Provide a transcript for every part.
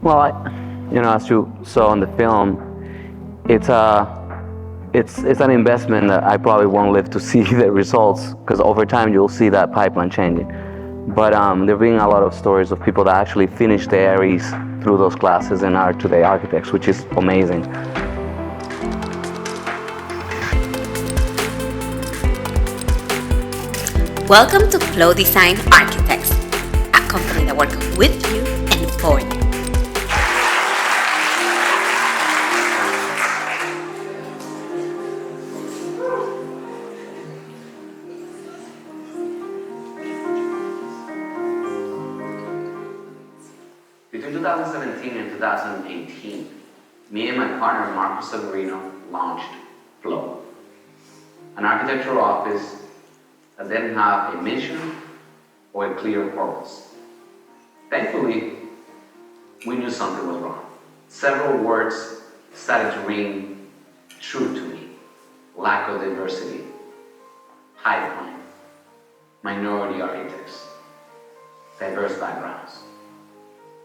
Well, as you saw in the film, it's it's an investment that I probably won't live to see the results, because over time you'll see that pipeline changing. But there being a lot of stories of people that actually finished the AREs through those classes and are today architects, which is amazing. Welcome to Flow Design Architects, a company that works with you and for you. Between 2017 and 2018, me and my partner Marco Severino launched Flow, an architectural office that didn't have a mission or a clear purpose. Thankfully, we knew something was wrong. Several words started to ring true to me: lack of diversity, pipeline, minority architects, diverse backgrounds.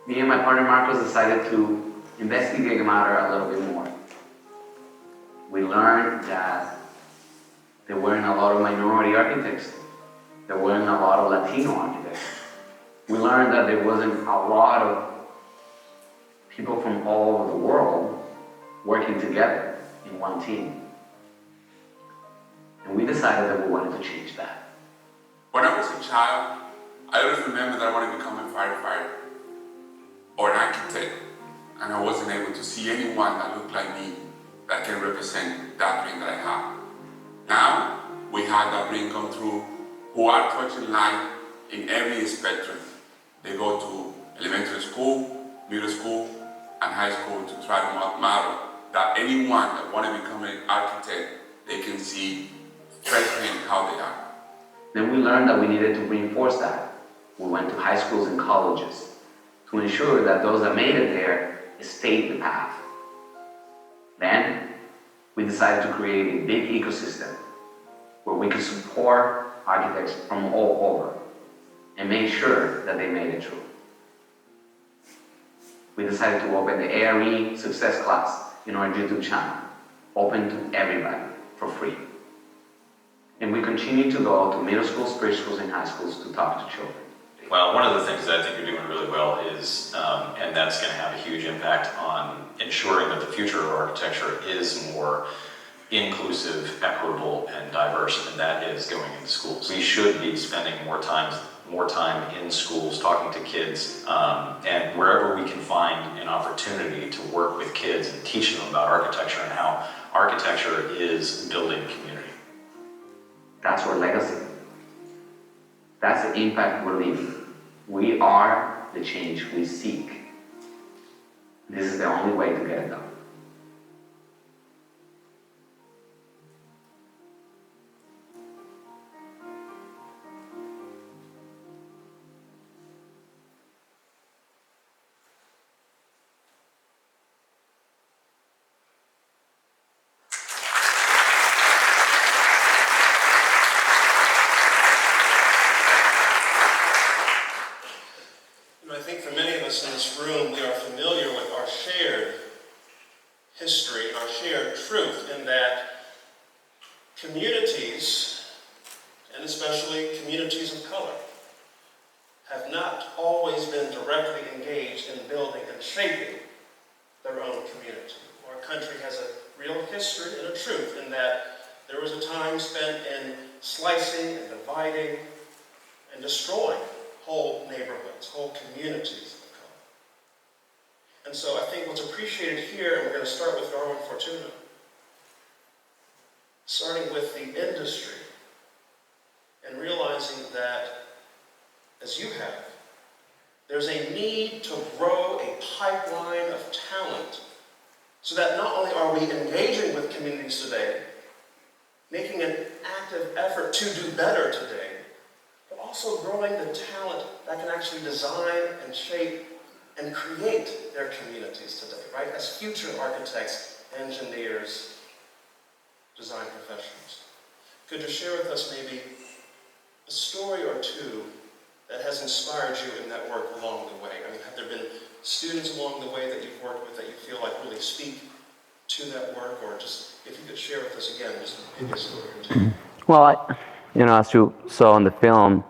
Me and my partner Marcos decided to investigate the matter a little bit more. We learned that there weren't a lot of minority architects. There weren't a lot of Latino architects. We learned that there wasn't a lot of people from all over the world working together in one team. And we decided that we wanted to change that. When I was a child, I always remember that I wanted to become a firefighter or an architect, and I wasn't able to see anyone that looked like me that can represent that dream that I have. Now, we have that dream come true, who are touching life in every spectrum. They go to elementary school, middle school, and high school to try to model that anyone that want to become an architect, they can see firsthand how they are. Then we learned that we needed to reinforce that. We went to high schools and colleges to ensure that those that made it there stayed the path. Then we decided to create a big ecosystem where we could support architects from all over and make sure that they made it through. We decided to open the ARE Success Class in our YouTube channel, open to everybody for free. And we continue to go to middle schools, preschools, and high schools to talk to children. Well, one of the things that I think you're doing really well is, and that's going to have a huge impact on ensuring that the future of architecture is more inclusive, equitable, and diverse, and that is going into schools. We should be spending more time in schools talking to kids, and wherever we can find an opportunity to work with kids and teach them about architecture and how architecture is building community. That's our legacy. That's the impact we're leaving. We are the change we seek. This is the only way to get it done. I think for many of us in this room, we are familiar with our shared history, our shared truth, in that communities, and especially communities of color, have not always been directly engaged in building and shaping their own community. Our country has a real history and a truth in that there was a time spent in slicing and dividing and destroying whole neighborhoods, whole communities of color. And so I think what's appreciated here, and we're going to start with Darguin Fortuna, starting with the industry and realizing that, as you have, there's a need to grow a pipeline of talent so that not only are we engaging with communities today, making an active effort to do better today, but also growing the talent that can actually design and shape and create their communities today, right? As future architects, engineers, design professionals. Could you share with us maybe a story or two that has inspired you in that work along the way? I mean, have there been students along the way that you've worked with that you feel like really speak to that work, or just if you could share with us again, just maybe a story or two. Well, as you saw in the film,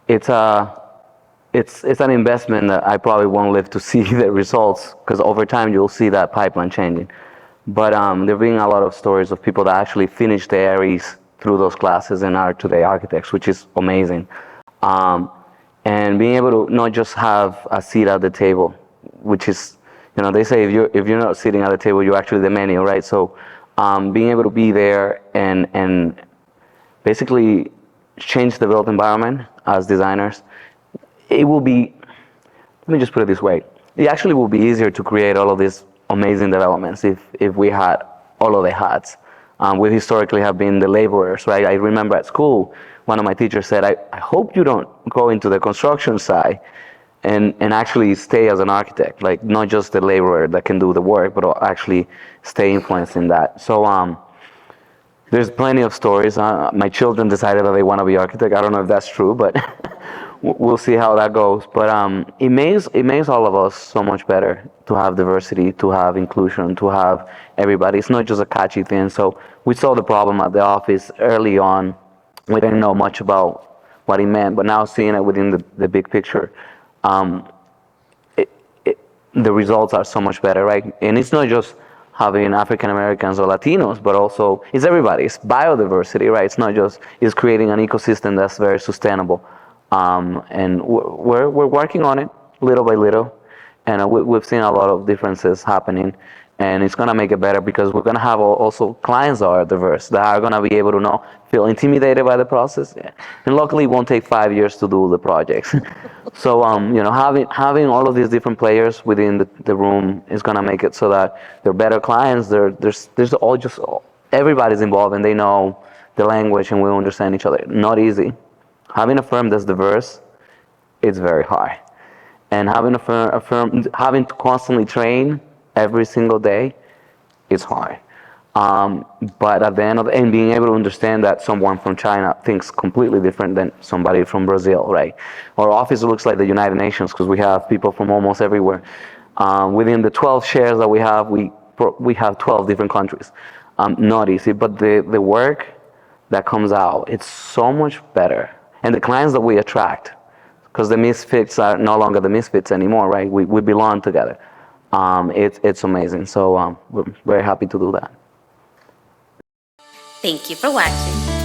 it's an investment that I probably won't live to see the results, because over time you'll see that pipeline changing. But there being a lot of stories of people that actually finished the ARES through those classes and are today architects, which is amazing. And being able to not just have a seat at the table, which is, they say if you're not sitting at the table, you're actually the menu, right? So being able to be there and basically change the built environment as designers, it will be, let me just put it this way, it actually will be easier to create all of these amazing developments if we had all of the hats. We historically have been the laborers, right? I remember at school, one of my teachers said, I hope you don't go into the construction side and actually stay as an architect, like not just the laborer that can do the work, but actually stay influenced in that. So there's plenty of stories. My children decided that they want to be architect. I don't know if that's true, but we'll see how that goes. But it makes all of us so much better to have diversity, to have inclusion, to have everybody. It's not just a catchy thing. So we saw the problem at the office early on. We didn't know much about what it meant, but now seeing it within the big picture, the results are so much better, right? And it's not just having African Americans or Latinos, but also it's everybody. It's biodiversity, right? It's not just, it's creating an ecosystem that's very sustainable. And we're working on it little by little, and we've seen a lot of differences happening, and it's gonna make it better because we're gonna have also clients that are diverse, that are gonna be able to feel intimidated by the process. And luckily, it won't take 5 years to do the projects. So having all of these different players within the room is gonna make it so that they're better clients. There's everybody's involved and they know the language and we understand each other. Not easy. Having a firm that's diverse, it's very hard. And having a firm having to constantly train every single day, it's hard. But at the end of and being able to understand that someone from China thinks completely different than somebody from Brazil, right? Our office looks like the United Nations because we have people from almost everywhere. Within the 12 shares that we have 12 different countries. Not easy, but the work that comes out, it's so much better. And the clients that we attract, because the misfits are no longer the misfits anymore, right? We belong together. It's amazing. So we're very happy to do that. Thank you for watching.